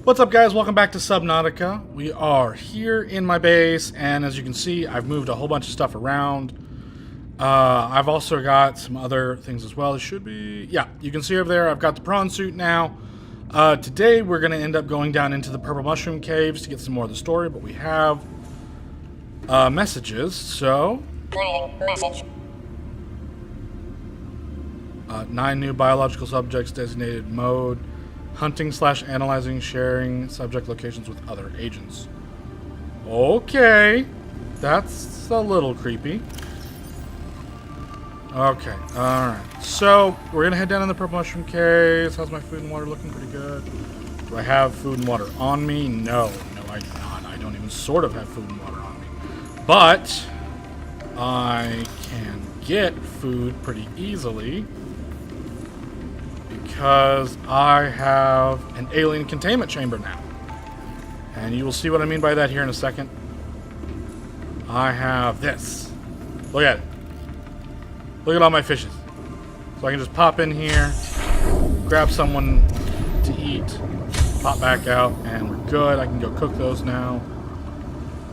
What's up, guys? Welcome back to Subnautica. We are here in my base, and as you can see, I've moved a whole bunch of stuff around. I've also got some other things as well. It should be... yeah, you can see over there, I've got the prawn suit now. Today, we're going to end up going down into the purple mushroom caves to get some more of the story, but we have messages, so... Message. 9 new biological subjects designated mode. Hunting/analyzing, sharing subject locations with other agents. Okay. That's a little creepy. Okay, alright. So, we're gonna head down in the purple mushroom caves. How's my food and water looking? Pretty good. Do I have food and water on me? No. No, I do not. I don't even sort of have food and water on me. But, I can get food pretty easily. Because I have an alien containment chamber now. And you will see what I mean by that here in a second. I have this. Look at it. Look at all my fishes. So I can just pop in here, grab someone to eat, pop back out, and we're good. I can go cook those now.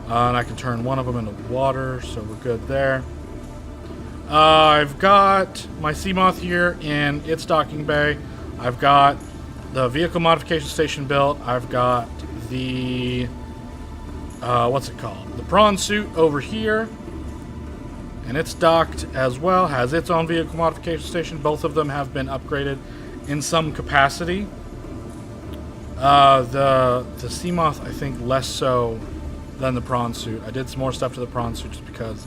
And I can turn one of them into water, so we're good there. I've got my sea moth here in its docking bay. I've got the vehicle modification station built. I've got the what's it called? The prawn suit over here, and it's docked as well. Has its own vehicle modification station. Both of them have been upgraded in some capacity. The sea moth, I think, less so than the prawn suit. I did some more stuff to the prawn suit just because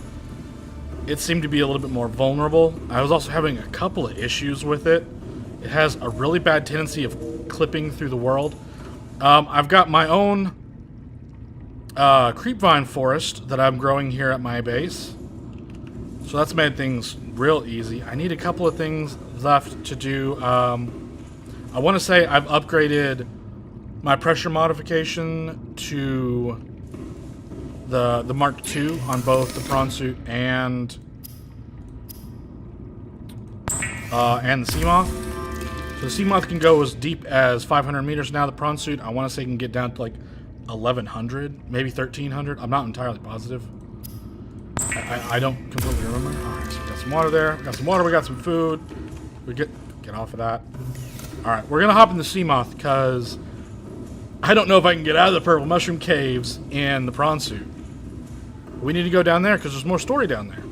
it seemed to be a little bit more vulnerable. I was also having a couple of issues with it. It has a really bad tendency of clipping through the world. I've got my own creepvine forest that I'm growing here at my base. So that's made things real easy. I need a couple of things left to do. I want to say I've upgraded my pressure modification to the Mark II on both the prawn suit and the sea moth. So the sea moth can go as deep as 500 meters now. The prawn suit, I want to say, can get down to like 1,100, maybe 1,300. I'm not entirely positive. I don't completely remember. All right, so we got some water there. We got some water. We got some food. We get off of that. All right, we're gonna hop in the sea moth because I don't know if I can get out of the purple mushroom caves in the prawn suit. We need to go down there because there's more story down there.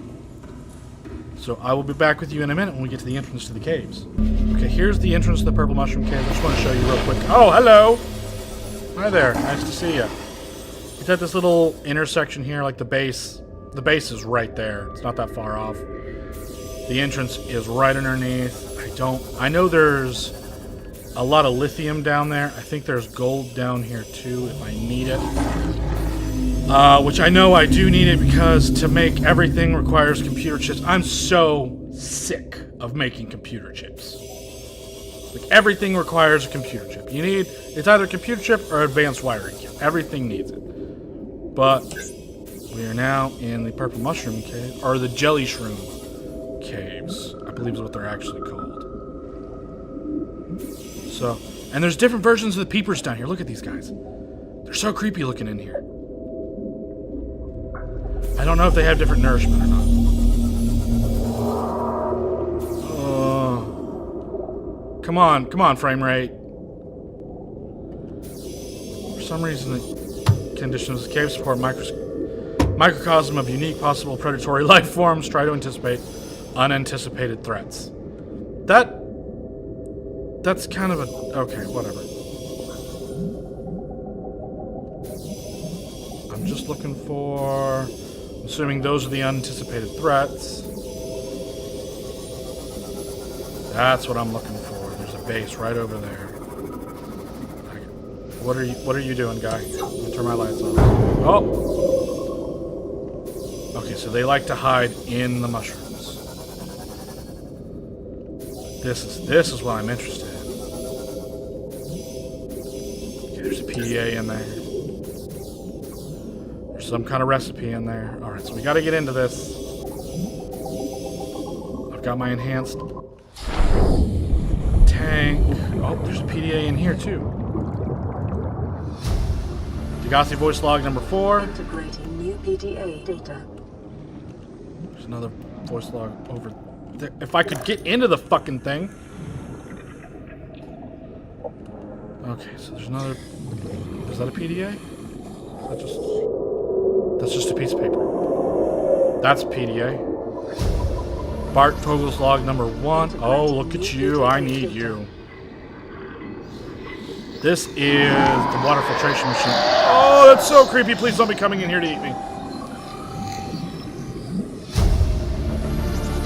So I will be back with you in a minute when we get to the entrance to the caves. Okay, here's the entrance to the purple mushroom cave. I just want to show you real quick. Oh, hello! Hi there. Nice to see you. It's at this little intersection here, like the base. The base is right there. It's not that far off. The entrance is right underneath. I know there's a lot of lithium down there. I think there's gold down here too if I need it. Which I know I do need it because to make everything requires computer chips. I'm so sick of making computer chips. Like, everything requires a computer chip. It's either a computer chip or advanced wiring kit. Everything needs it. But we are now in the purple mushroom cave, or the jelly shroom caves, I believe is what they're actually called. So, and there's different versions of the peepers down here. Look at these guys. They're so creepy looking in here. I don't know if they have different nourishment or not. Come on, frame rate. For some reason, the conditions of the cave support microcosm of unique possible predatory life forms. Try to anticipate unanticipated threats. That's kind of a... okay, whatever. I'm just looking for... assuming those are the unanticipated threats. That's what I'm looking for. There's a base right over there. What are you doing, guy? I'm gonna turn my lights on. Oh! Okay, so they like to hide in the mushrooms. This is what I'm interested in. Okay, there's a PDA in there. There's some kind of recipe in there. Alright, so we gotta get into this. I've got my enhanced tank. Oh, there's a PDA in here too. Degassi voice log number 4. Integrating new PDA data. There's another voice log over there. If I could get into the fucking thing. Okay, so there's another. Is that a PDA? That's just a piece of paper. That's a PDA. Bart Togel's log number 1. Oh, look at you. I need you. This is the water filtration machine. Oh, that's so creepy. Please don't be coming in here to eat me.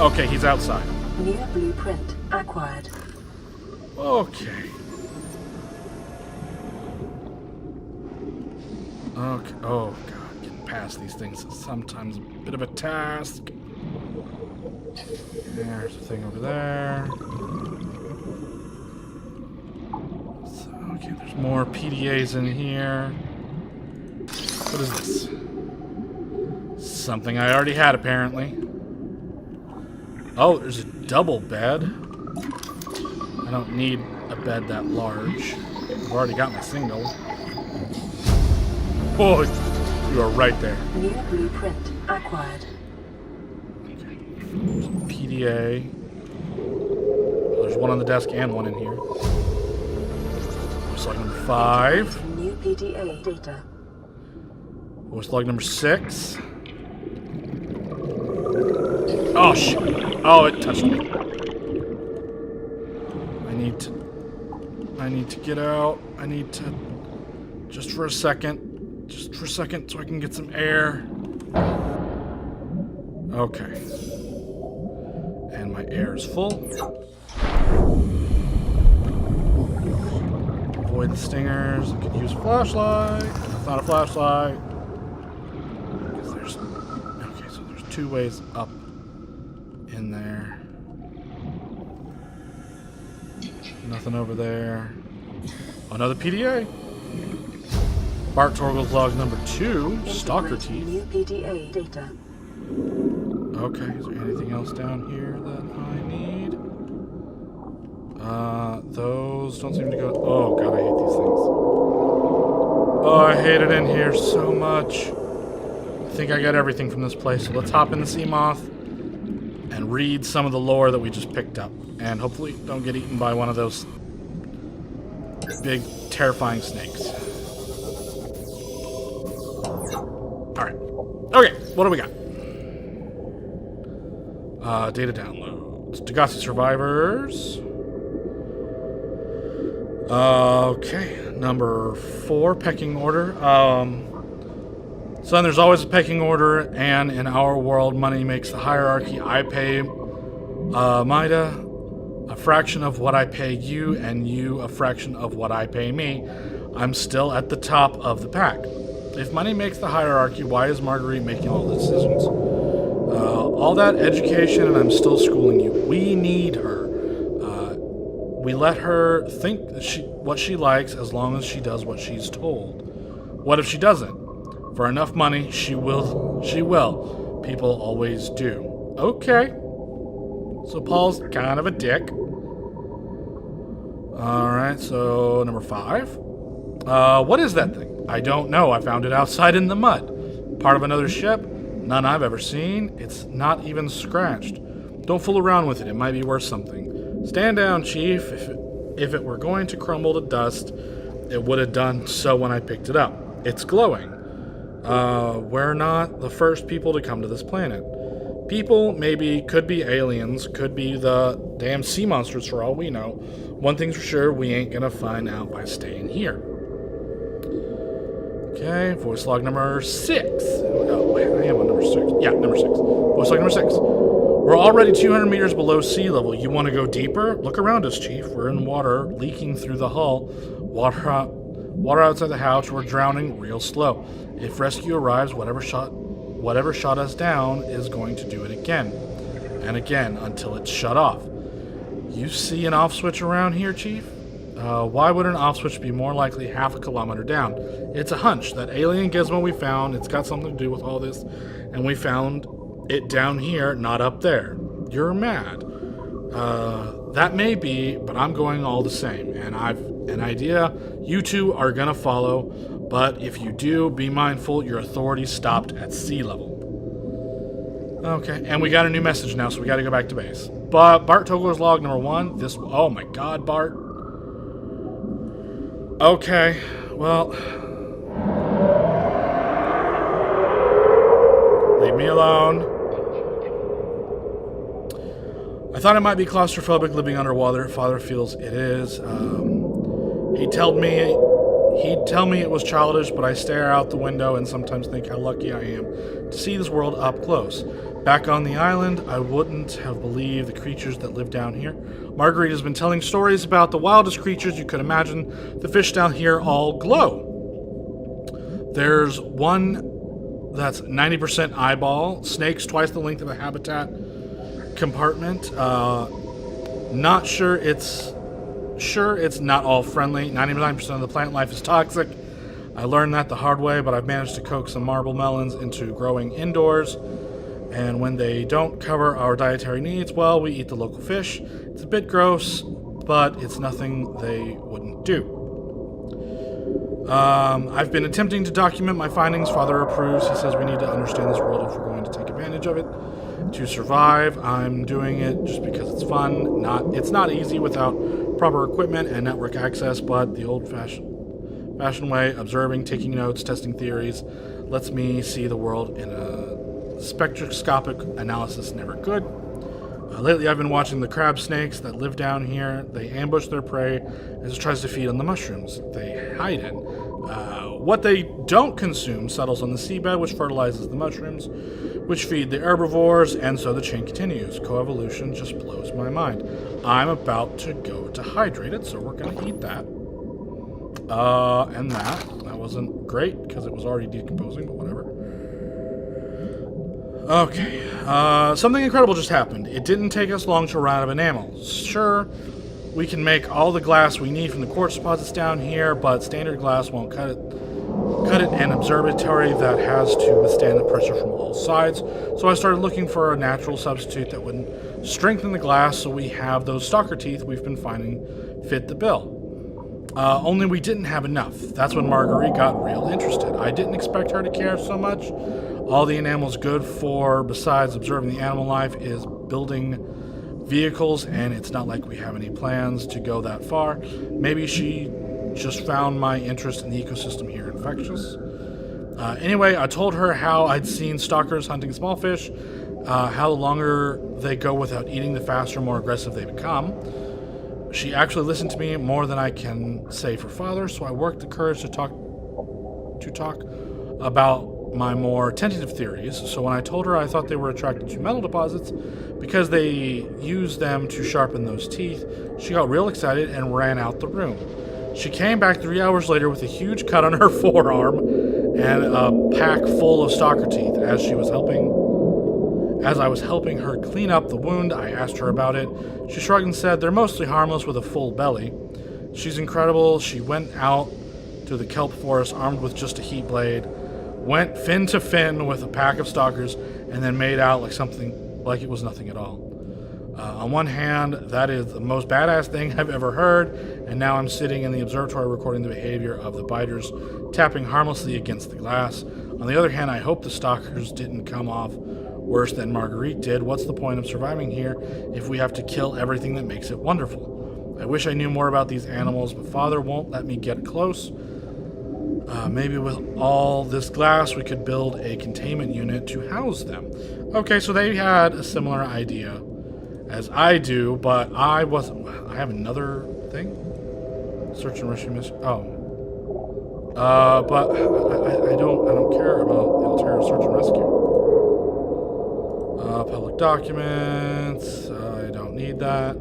Okay, he's outside. New blueprint acquired. Okay. Okay. Oh, God. Getting past these things is sometimes a bit of a task. There's a thing over there. So, okay, there's more PDAs in here. What is this? Something I already had, apparently. Oh, there's a double bed. I don't need a bed that large. I've already got my single. Oh, you are right there. New blueprint acquired. Okay. There's a PDA. Oh, there's one on the desk and one in here. Voice log number 5. New PDA data. Voice log number 6. Oh, shit. Oh, it touched me. I need to get out. I need to... Just for a second so I can get some air. Okay. And my air is full. Avoid the stingers. I could use a flashlight. It's not a flashlight. Okay, so there's 2 ways up in there. Nothing over there. Another PDA. Bart Torgel's log number 2. Stalker teeth. New PDA data. Okay, is there anything else down here that I need? Those don't seem to go... Oh, God, I hate these things. Oh, I hate it in here so much. I think I got everything from this place, so let's hop in the sea moth and read some of the lore that we just picked up. And hopefully don't get eaten by one of those big, terrifying snakes. Alright. Okay, what do we got? Data downloads. Degassi survivors. Okay, number 4, pecking order. Son, there's always a pecking order, and in our world, money makes the hierarchy. I pay Maida a fraction of what I pay you, and you a fraction of what I pay me. I'm still at the top of the pack. If money makes the hierarchy, why is Marguerite making all the decisions? All that education, and I'm still schooling you. We need her. We let her think what she likes as long as she does what she's told. What if she doesn't? For enough money, she will. People always do. Okay. So Paul's kind of a dick. Alright, so number 5. What is that thing? I don't know. I found it outside in the mud. Part of another ship? None I've ever seen. It's not even scratched. Don't fool around with it. It might be worth something. Stand down, Chief. If it were going to crumble to dust, it would have done so when I picked it up. It's glowing. We're not the first people to come to this planet. People, maybe, could be aliens, could be the damn sea monsters for all we know. One thing's for sure, we ain't gonna find out by staying here. Okay, voice log number 6. Oh, wait, I am on number 6. Yeah, number 6. Voice log number 6. We're already 200 meters below sea level. You want to go deeper? Look around us, Chief. We're in water, leaking through the hull. Water outside the hatch. We're drowning real slow. If rescue arrives, whatever shot us down is going to do it again. And again, until it's shut off. You see an off switch around here, Chief? Why would an off switch be more likely half a kilometer down? It's a hunch. That alien gizmo we found, it's got something to do with all this. And we found it down here, not up there. You're mad. That may be, but I'm going all the same. And I've an idea you two are gonna follow, But if you do, be mindful your authority stopped at sea level. Okay, and we got a new message now, so we got to go back to base. But Bart Togler's log number 1. This. Oh my God, Bart. Okay, well. Leave me alone. I thought it might be claustrophobic living underwater. Father feels it is. He'd tell me it was childish, but I stare out the window and sometimes think how lucky I am to see this world up close. Back on the island, I wouldn't have believed the creatures that live down here. Marguerite has been telling stories about the wildest creatures you could imagine. The fish down here all glow. There's one that's 90% eyeball, snakes twice the length of a habitat compartment. Not sure it's not all friendly. 99% of the plant life is toxic. I learned that the hard way, but I've managed to coax some marble melons into growing indoors. And when they don't cover our dietary needs, well, we eat the local fish. It's a bit gross, but it's nothing they wouldn't do. I've been attempting to document my findings. Father approves. He says we need to understand this world if we're going to take advantage of it to survive. I'm doing it just because it's fun. It's not easy without proper equipment and network access, but the old-fashioned way, observing, taking notes, testing theories, lets me see the world in a spectroscopic analysis never could. Lately, I've been watching the crab snakes that live down here. They ambush their prey as it tries to feed on the mushrooms they hide in. What they don't consume settles on the seabed, which fertilizes the mushrooms, which feed the herbivores, and so the chain continues. Coevolution just blows my mind. I'm about to go dehydrated, so we're going to eat that. And that wasn't great, because it was already decomposing, but whatever. Okay, something incredible just happened. It didn't take us long to run out of enamels. Sure, we can make all the glass we need from the quartz deposits down here, but standard glass won't cut it. An observatory that has to withstand the pressure from all sides. So I started looking for a natural substitute that would strengthen the glass so we have those stalker teeth we've been finding fit the bill. Only we didn't have enough. That's when Marguerite got real interested. I didn't expect her to care so much. All the enamel's good for, besides observing the animal life, is building vehicles, and it's not like we have any plans to go that far. Maybe she just found my interest in the ecosystem here infectious. Anyway, I told her how I'd seen stalkers hunting small fish, how the longer they go without eating, the faster, more aggressive they become. She actually listened to me more than I can say for Father, so I worked the courage to talk about my more tentative theories. So when I told her I thought they were attracted to metal deposits because they use them to sharpen those teeth, she got real excited and ran out the room. She came back 3 hours later with a huge cut on her forearm and a pack full of stalker teeth. As I was helping her clean up the wound, I asked her about it. She shrugged and said they're mostly harmless with a full belly. She's incredible. She went out to the kelp forest armed with just a heat blade, went fin to fin with a pack of stalkers, and then made out like it was nothing at all. On one hand, that is the most badass thing I've ever heard, and now I'm sitting in the observatory recording the behavior of the biters, tapping harmlessly against the glass. On the other hand, I hope the stalkers didn't come off worse than Marguerite did. What's the point of surviving here if we have to kill everything that makes it wonderful? I wish I knew more about these animals, but Father won't let me get close. Maybe with all this glass, we could build a containment unit to house them. Okay, so they had a similar idea as I do, but I wasn't. I have another thing. Search and rescue mission. Oh. But I don't care about Altera search and rescue. Public documents. I don't need that.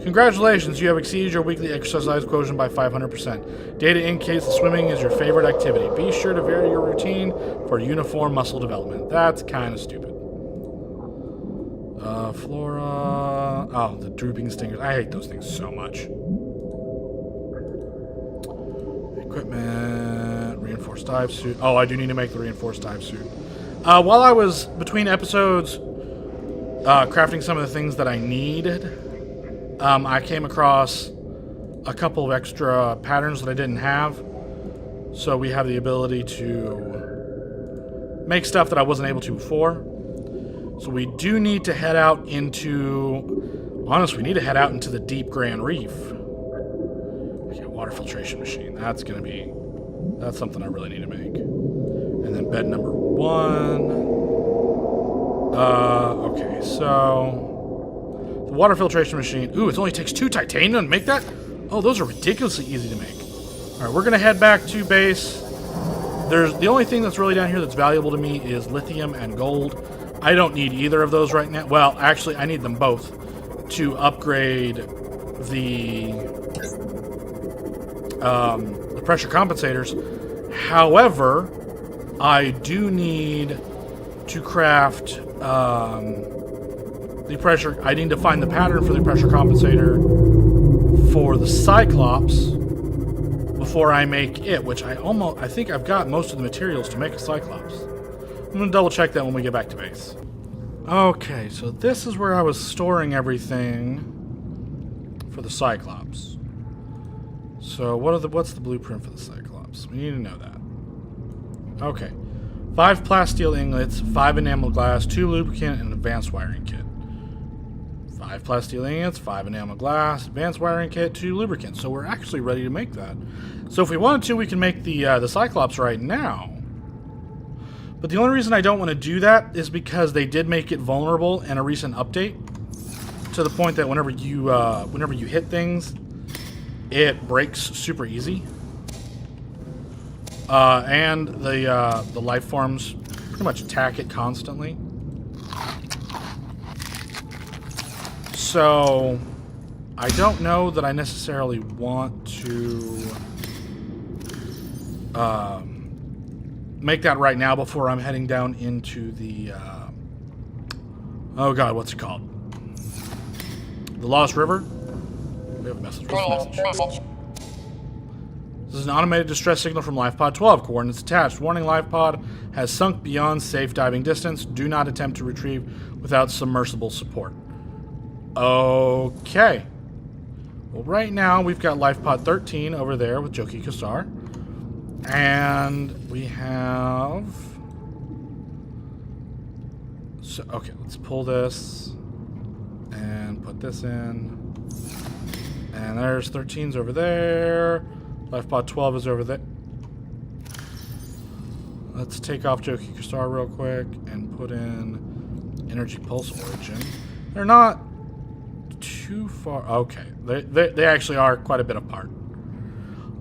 Congratulations, you have exceeded your weekly exercise quotient by 500%. Data indicates that swimming is your favorite activity. Be sure to vary your routine for uniform muscle development. That's kind of stupid. Flora. Oh, the drooping stingers. I hate those things so much. Equipment. Reinforced dive suit. Oh, I do need to make the reinforced dive suit. While I was between episodes crafting some of the things that I needed, I came across a couple of extra patterns that I didn't have. So we have the ability to make stuff that I wasn't able to before. So we do need to head out into... Honestly, we need to head out into the deep Grand Reef. Okay, water filtration machine. That's going to be... That's something I really need to make. And then bed number 1. Okay, so... The water filtration machine. Ooh, it only takes 2 titanium to make that? Oh, those are ridiculously easy to make. Alright, we're going to head back to base. The only thing that's really down here that's valuable to me is lithium and gold. I don't need either of those right now. Well, actually, I need them both to upgrade the pressure compensators. However, I do need to craft the pressure. I need to find the pattern for the pressure compensator for the Cyclops before I make it, which I think I've got most of the materials to make a Cyclops. I'm going to double check that when we get back to base. Okay, so this is where I was storing everything for the Cyclops. So what's the blueprint for the Cyclops? We need to know that. Okay. 5 plasteel ingots, 5 enamel glass, 2 lubricant, and an advanced wiring kit. 5 plasteel ingots, 5 enamel glass, advanced wiring kit, 2 lubricant. So we're actually ready to make that. So if we wanted to, we can make the Cyclops right now. But the only reason I don't want to do that is because they did make it vulnerable in a recent update, to the point that whenever you hit things, it breaks super easy. And the life forms pretty much attack it constantly. So I don't know that I necessarily want to make that right now before I'm heading down into the oh god, what's it called? The Lost River? We have a message. What's the message? This is an automated distress signal from LifePod 12. Coordinates attached. Warning, LifePod has sunk beyond safe diving distance. Do not attempt to retrieve without submersible support. Okay. Well, right now we've got LifePod 13 over there with Joki Kasar. And we have... So, okay, let's pull this and put this in. And there's 13's over there. LifePod 12 is over there. Let's take off Joki Kasar real quick and put in Energy Pulse Origin. They're not too far. Okay, they actually are quite a bit apart.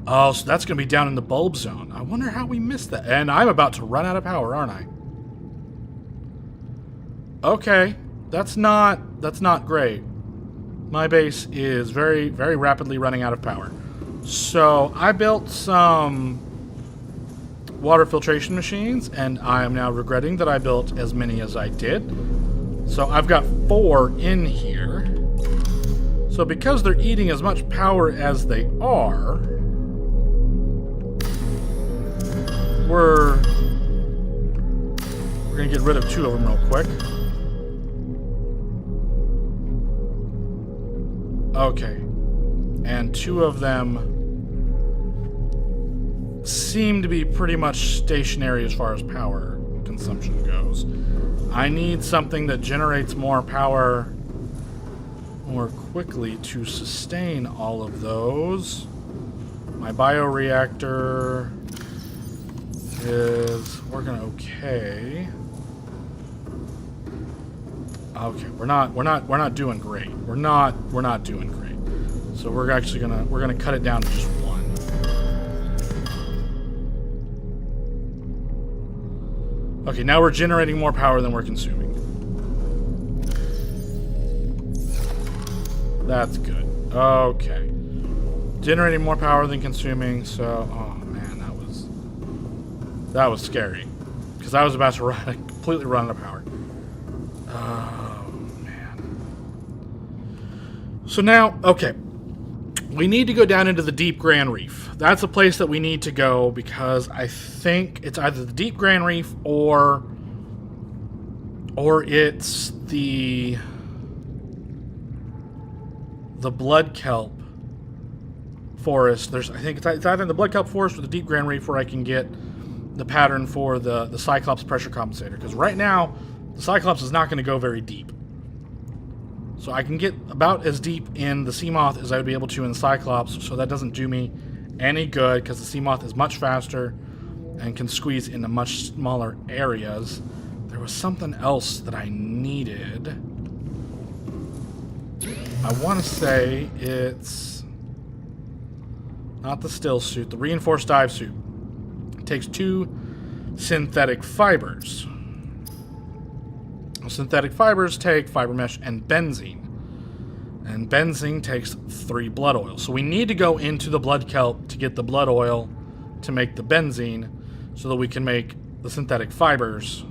Oh, so that's going to be down in the bulb zone. I wonder how we missed that. And I'm about to run out of power, aren't I? Okay, that's not great. My base is very, very rapidly running out of power. So I built some water filtration machines, and I am now regretting that I built as many as I did. So I've got 4 in here. So because they're eating as much power as they are, we're going to get rid of 2 of them real quick. Okay. And 2 of them seem to be pretty much stationary as far as power consumption goes. I need something that generates more power more quickly to sustain all of those. My bioreactor is working okay. Okay, we're not doing great. We're not doing great. So we're actually gonna cut it down to just 1. Okay, now we're generating more power than we're consuming. That's good. Okay. Generating more power than consuming, so oh man, that was scary. Because I was about to completely run out of power. Oh man. So now, okay. We need to go down into the Deep Grand Reef. That's a place that we need to go because I think it's either the Deep Grand Reef or it's the blood kelp forest. There's, I think it's either in the Blood Kelp forest or the Deep Grand Reef where I can get the pattern for the Cyclops pressure compensator. Because right now, the Cyclops is not going to go very deep. So I can get about as deep in the Seamoth as I would be able to in the Cyclops, so that doesn't do me any good because the Seamoth is much faster and can squeeze into much smaller areas. There was something else that I needed. I want to say it's not the still suit, the reinforced dive suit. It takes 2 synthetic fibers. Synthetic fibers take fiber mesh and benzene. And benzene takes 3 blood oil. So we need to go into the blood kelp to get the blood oil to make the benzene so that we can make the synthetic fibers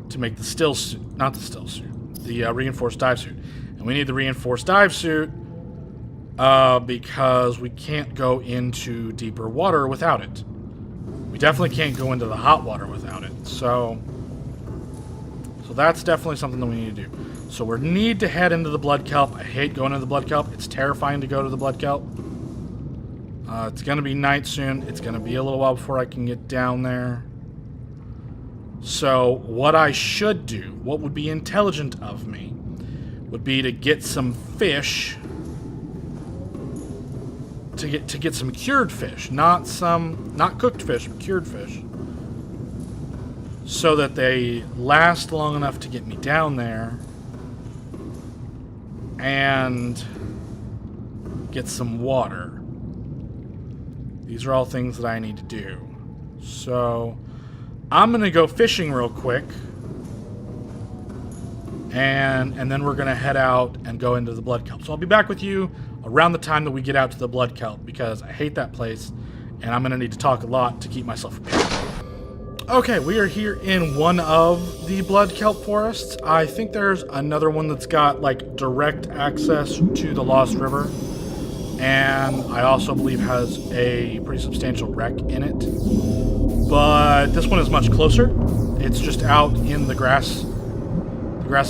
to make the still suit, not the still suit, the reinforced dive suit. And we need the reinforced dive suit because we can't go into deeper water without it. We definitely can't go into the hot water without it. So that's definitely something that we need to do. So we need to head into the blood kelp. I hate going into the blood kelp. It's terrifying to go to the blood kelp. It's going to be night soon. It's going to be a little while before I can get down there. So what I should do, what would be intelligent of me, would be to get some fish, to get some cured fish, not cooked fish, but cured fish, so that they last long enough to get me down there and get some water. These are all things that I need to do. So I'm gonna go fishing real quick, and then we're gonna head out and go into the blood kelp. So I'll be back with you around the time that we get out to the blood kelp, because I hate that place and I'm gonna need to talk a lot to keep myself prepared. Okay, we are here in one of the blood kelp forests. I think there's another one that's got like direct access to the Lost River, and I also believe has a pretty substantial wreck in it. But this one is much closer. It's just out in the grassy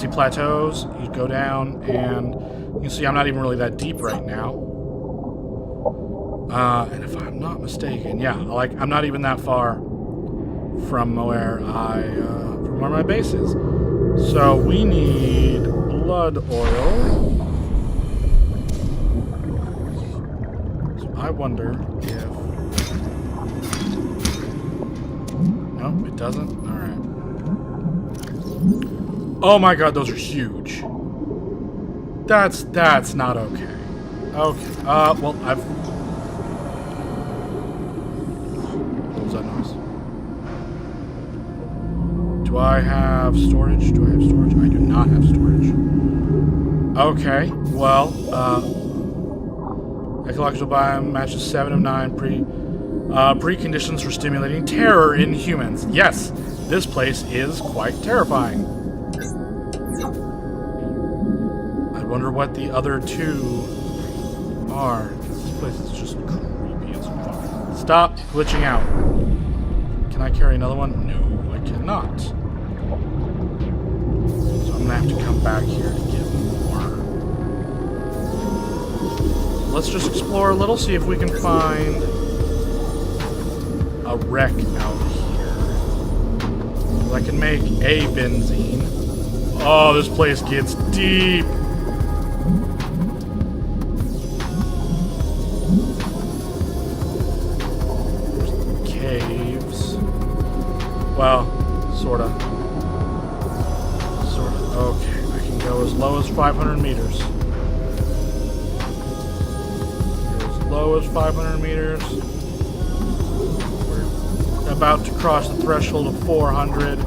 plateaus. You go down, and you can see I'm not even really that deep right now. And if I'm not mistaken, yeah, like I'm not even that far from where my base is. So we need blood oil. So I wonder if... No, it doesn't? Alright. Oh my god, those are huge. That's not okay. Okay, well, I've... What was that noise? Do I have storage? Do I have storage? I do not have storage. Okay, well, ecological biome matches 7 of 9 preconditions for stimulating terror in humans. Yes, this place is quite terrifying. I wonder what the other 2 are. This place is just creepy as fuck. Stop glitching out. Can I carry another one? No, I cannot. So I'm gonna have to come back here to get more. Let's just explore a little, see if we can find a wreck out here. I can make a benzene. Oh, this place gets deep. Well, sorta. Okay, I can go as low as 500 meters. Go as low as 500 meters. We're about to cross the threshold of 400. If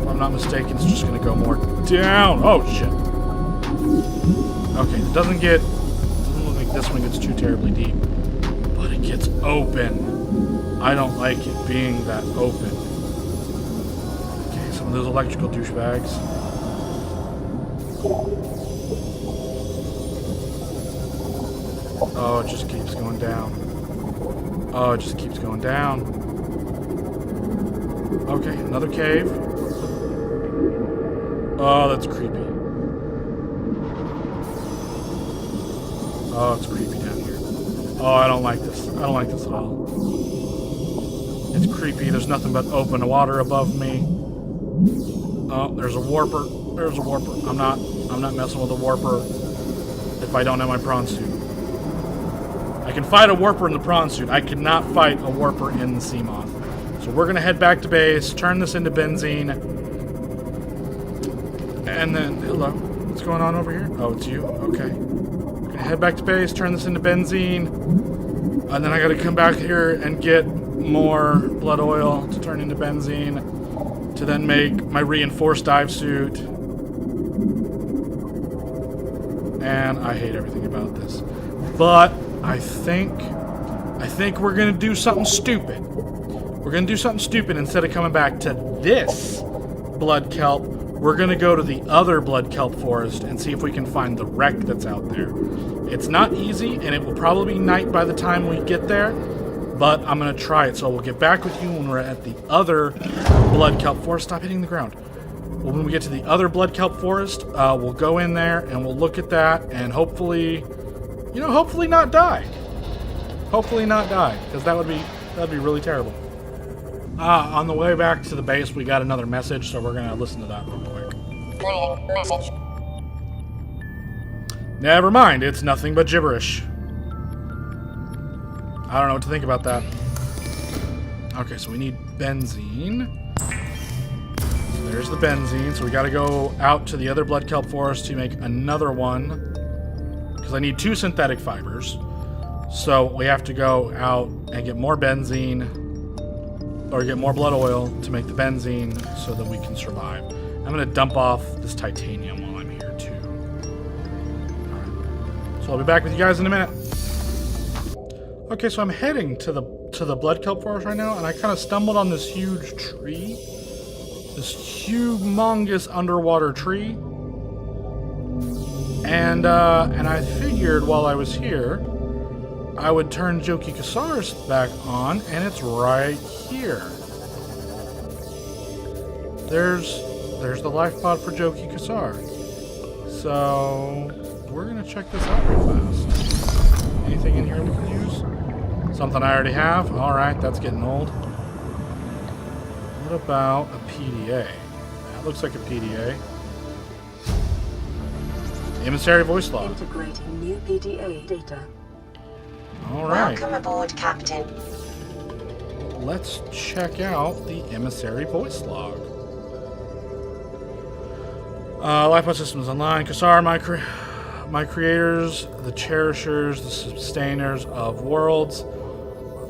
I'm not mistaken, it's just gonna go more down. Oh, shit. Okay, it doesn't look like this one gets too terribly deep. But it gets open. I don't like it being that open. Those electrical douchebags. Oh, it just keeps going down. Oh, it just keeps going down. Okay, another cave. Oh, that's creepy. Oh, it's creepy down here. Oh, I don't like this. I don't like this at all. It's creepy. There's nothing but open water above me. Oh, there's a warper. There's a warper. I'm not messing with a warper if I don't have my prawn suit. I can fight a warper in the prawn suit. I cannot fight a warper in the sea moth. So we're gonna head back to base, turn this into benzene, and then hello. What's going on over here? Oh, it's you. Okay. We're gonna head back to base, turn this into benzene, and then I gotta come back here and get more blood oil to turn into benzene to then make my reinforced dive suit. And I hate everything about this. But I think we're gonna do something stupid. We're gonna do something stupid. Instead of coming back to this blood kelp, we're gonna go to the other blood kelp forest and see if we can find the wreck that's out there. It's not easy, and it will probably be night by the time we get there, but I'm gonna try it. So we'll get back with you when we're at the other blood kelp forest. Stop hitting the ground. Well, when we get to the other blood kelp forest, we'll go in there and we'll look at that and hopefully, hopefully not die. Hopefully not die, because that'd be really terrible. On the way back to the base, we got another message, so we're gonna listen to that real quick. Reading message. Never mind, it's nothing but gibberish. I don't know what to think about that. Okay, so we need benzene. So there's the benzene, so we gotta go out to the other blood kelp forest to make another one. Because I need 2 synthetic fibers. So we have to go out and get more benzene, or get more blood oil to make the benzene so that we can survive. I'm gonna dump off this titanium while I'm here too. Alright. So I'll be back with you guys in a minute. Okay, so I'm heading to the blood kelp forest right now, and I kind of stumbled on this huge tree. This humongous underwater tree. And I figured while I was here, I would turn Joki Kasar's back on, and it's right here. There's the life pod for Joki Kasar. So we're gonna check this out real fast. Anything in here we can use? Something I already have? Alright, that's getting old. What about a PDA? That looks like a PDA. Emissary voice log. Integrating new PDA data. Alright. Welcome aboard, Captain. Let's check out the emissary voice log. Lifepod systems online. Kasar, my creators, the cherishers, the sustainers of worlds.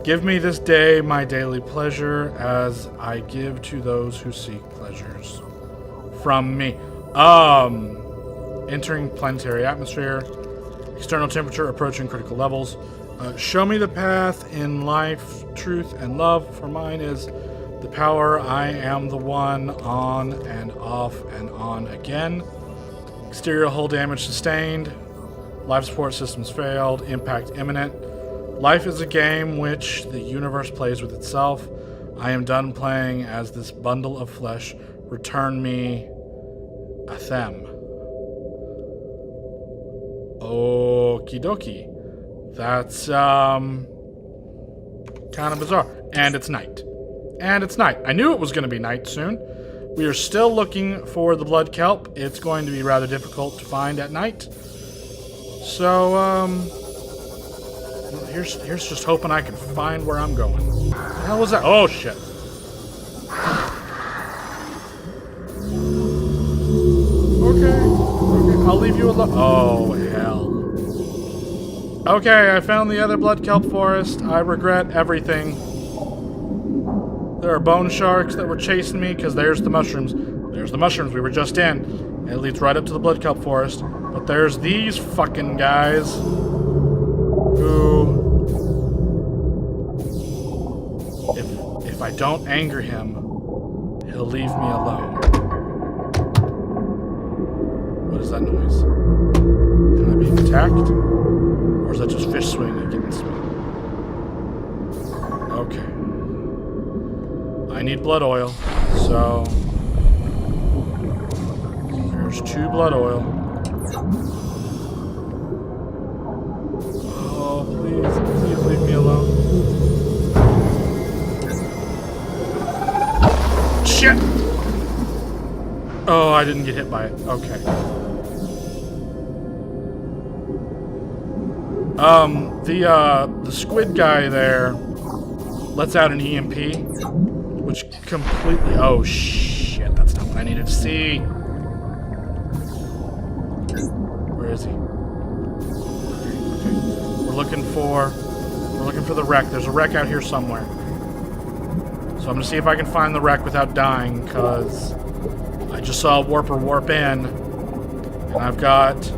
Give me this day my daily pleasure as I give to those who seek pleasures from me. Entering planetary atmosphere. External temperature approaching critical levels. Show me the path in life, truth, and love, for mine is the power. I am the one, on and off and on again. Exterior hull damage sustained. Life support systems failed. Impact imminent. Life is a game which the universe plays with itself. I am done playing as this bundle of flesh. Return me a them. Okie dokie. That's, kind of bizarre. And it's night. And it's night. I knew it was going to be night soon. We are still looking for the blood kelp. It's going to be rather difficult to find at night. So, here's just hoping I can find where I'm going. What the hell was that? Oh, shit. Okay, I'll leave you alone. Oh, hell. Okay, I found the other blood kelp forest. I regret everything. There are bone sharks that were chasing me because there's the mushrooms. There's the mushrooms we were just in. It leads right up to the blood kelp forest. But there's these fucking guys who, if I don't anger him, he'll leave me alone. What is that noise? Am I being attacked? Or is that just fish swimming against me? Okay. I need blood oil, so there's 2 blood oil. Oh, Please leave me alone. Shit! Oh, I didn't get hit by it. Okay. The squid guy there lets out an EMP, which completely... Oh, shit. That's not what I needed to see. Where is he? Okay. We're looking for the wreck. There's a wreck out here somewhere. So I'm going to see if I can find the wreck without dying, because I just saw a warper warp in, and I've got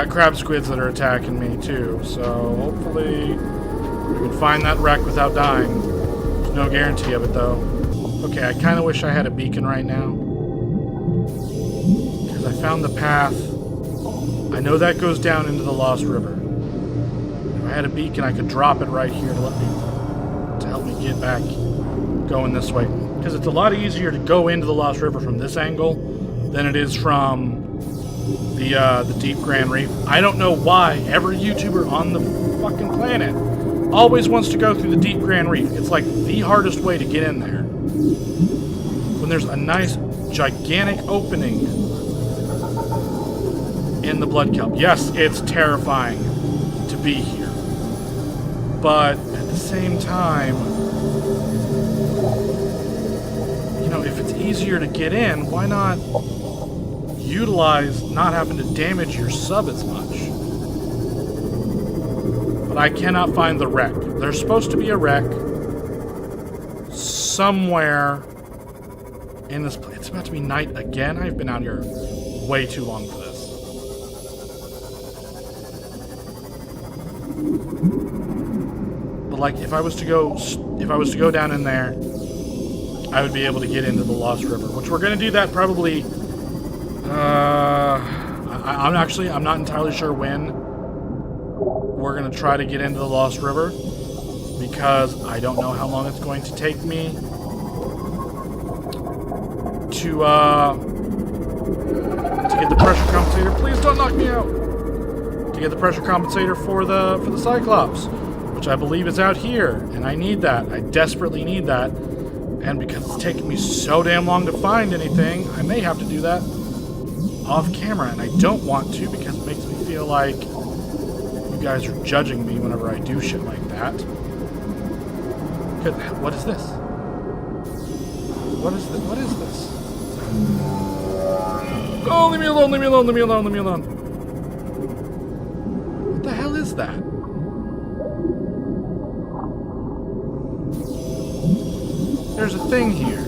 crab squids that are attacking me too, so hopefully we can find that wreck without dying. There's no guarantee of it though. Okay, I kind of wish I had a beacon right now, because I found the path. I know that goes down into the Lost River. If I had a beacon, I could drop it right here to help me get back going this way, because it's a lot easier to go into the Lost River from this angle than it is from the Deep Grand Reef. I don't know why every YouTuber on the fucking planet always wants to go through the Deep Grand Reef. It's like the hardest way to get in there, when there's a nice gigantic opening in the blood kelp. Yes, it's terrifying to be here, but at the same time, you know, if it's easier to get in, why not utilize not having to damage your sub as much? But I cannot find the wreck. There's supposed to be a wreck somewhere in this place. It's about to be night again. I've been out here way too long for this. But like, if I was to go down in there, I would be able to get into the Lost River, which we're going to do that probably. I'm not entirely sure when we're going to try to get into the Lost River, because I don't know how long it's going to take me to get the pressure compensator. Please don't knock me out. To get the pressure compensator for the Cyclops, which I believe is out here, and I need that. I desperately need that. And because it's taking me so damn long to find anything, I may have to do that off camera, and I don't want to, because it makes me feel like you guys are judging me whenever I do shit like that. What is this? What is this? What is this? Oh, leave me alone, leave me alone, leave me alone, leave me alone. What the hell is that? There's a thing here.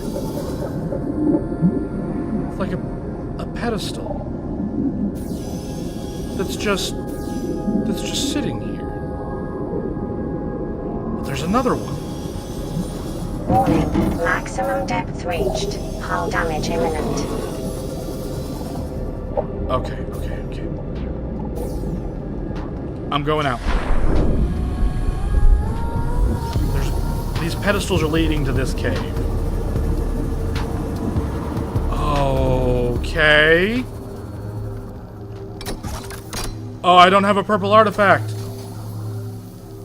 It's like a pedestal that's just sitting here. But there's another one. Warning, maximum depth reached. Hull damage imminent. Okay. I'm going out. These pedestals are leading to this cave. Okay. Oh, I don't have a purple artifact.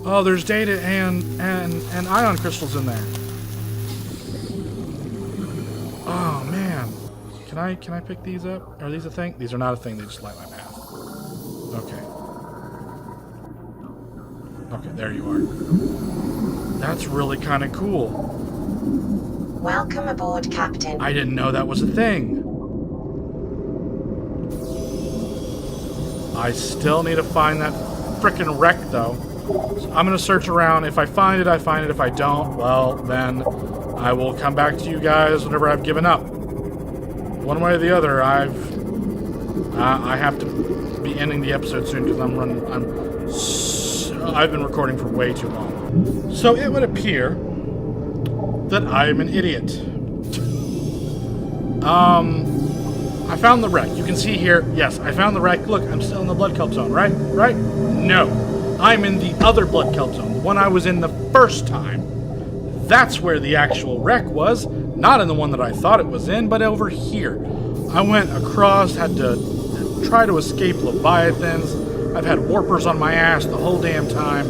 Oh, there's data and ion crystals in there. Oh man. Can I pick these up? Are these a thing? These are not a thing, they just light my path. Okay. Okay, there you are. That's really kind of cool. Welcome aboard, Captain. I didn't know that was a thing. I still need to find that frickin' wreck, though. So I'm gonna search around. If I find it, I find it. If I don't, well, then I will come back to you guys whenever I've given up. One way or the other, I have to be ending the episode soon because I've been recording for way too long. So it would appear that I'm an idiot. I found the wreck. You can see here, yes, I found the wreck. Look, I'm still in the blood kelp zone, right? Right? No. I'm in the other blood kelp zone, the one I was in the first time. That's where the actual wreck was, not in the one that I thought it was in, but over here. I went across, had to try to escape leviathans. I've had warpers on my ass the whole damn time.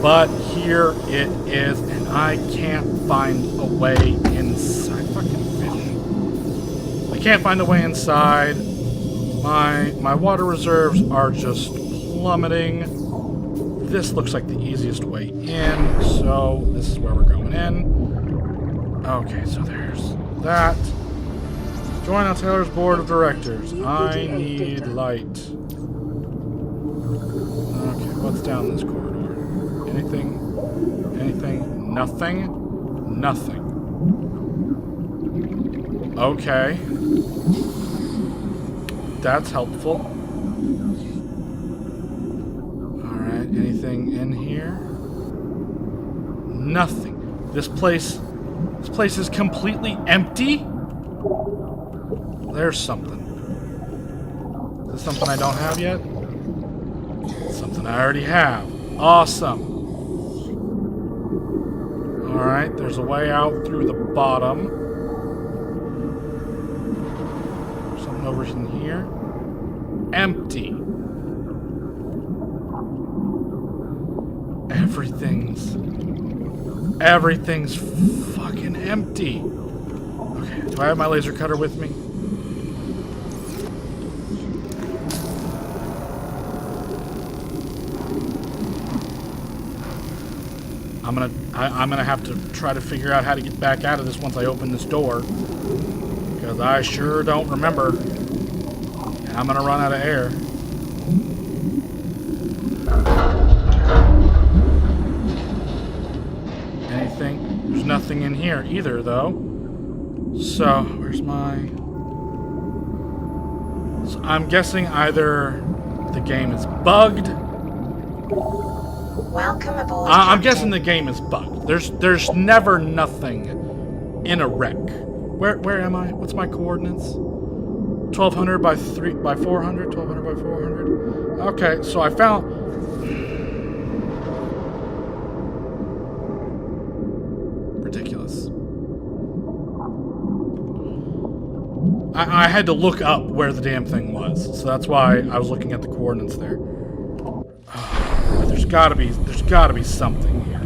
But here it is, and I can't find a way inside. Fucking fish. I can't find a way inside. My water reserves are just plummeting. This looks like the easiest way in, so this is where we're going in. Okay, so there's that. Join our Taylor's board of directors. I need light. Okay, what's down this corridor? Anything? Anything? Nothing? Nothing. Okay. That's helpful. Anything in here? Nothing. This place is completely empty? There's something. Is this something I don't have yet? Something I already have. Awesome. Alright, there's a way out through the bottom. Something over in here. Empty. Everything's fucking empty. Okay, do I have my laser cutter with me? I'm gonna have to try to figure out how to get back out of this once I open this door, because I sure don't remember, and I'm gonna run out of air. There's nothing in here either, though. So, where's my... So I'm guessing either the game is bugged. Welcome aboard. I'm guessing the game is bugged. There's never nothing in a wreck. Where am I? What's my coordinates? 1200 by 400. 1200 by 400. Okay, so I found... Ridiculous. I had to look up where the damn thing was, so that's why I was looking at the coordinates there. There's gotta be something here.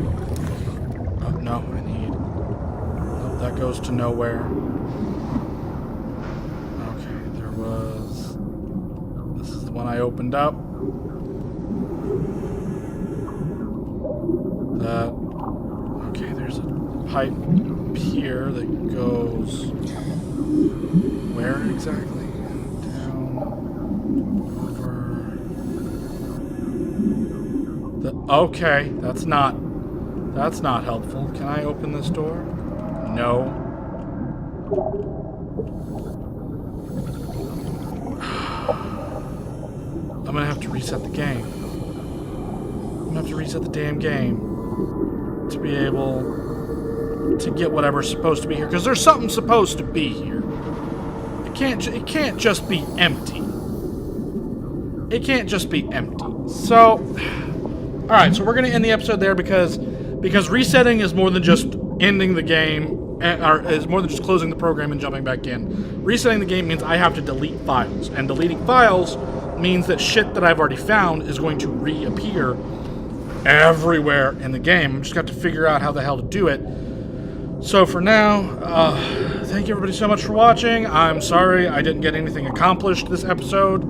Oh no, I need. Oh, that goes to nowhere. Okay, there was. This is the one I opened up. That. Okay, there's a pipe here that goes where exactly? Down over okay, that's not helpful. Can I open this door? No. I'm gonna have to reset the game. I'm gonna have to reset the damn game to be able to get whatever's supposed to be here, because there's something supposed to be here. It can't just be empty. It can't just be empty. So, all right. So we're gonna end the episode there because resetting is more than just ending the game, or is more than just closing the program and jumping back in. Resetting the game means I have to delete files, and deleting files means that shit that I've already found is going to reappear everywhere in the game. I'm just got to figure out how the hell to do it. So for now, thank you everybody so much for watching. I'm sorry I didn't get anything accomplished this episode,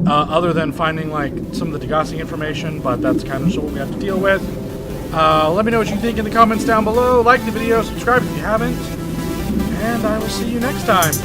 other than finding like some of the degaussing information, but that's kind of just what we have to deal with. Let me know what you think in the comments down below. Like the video, subscribe if you haven't, and I will see you next time.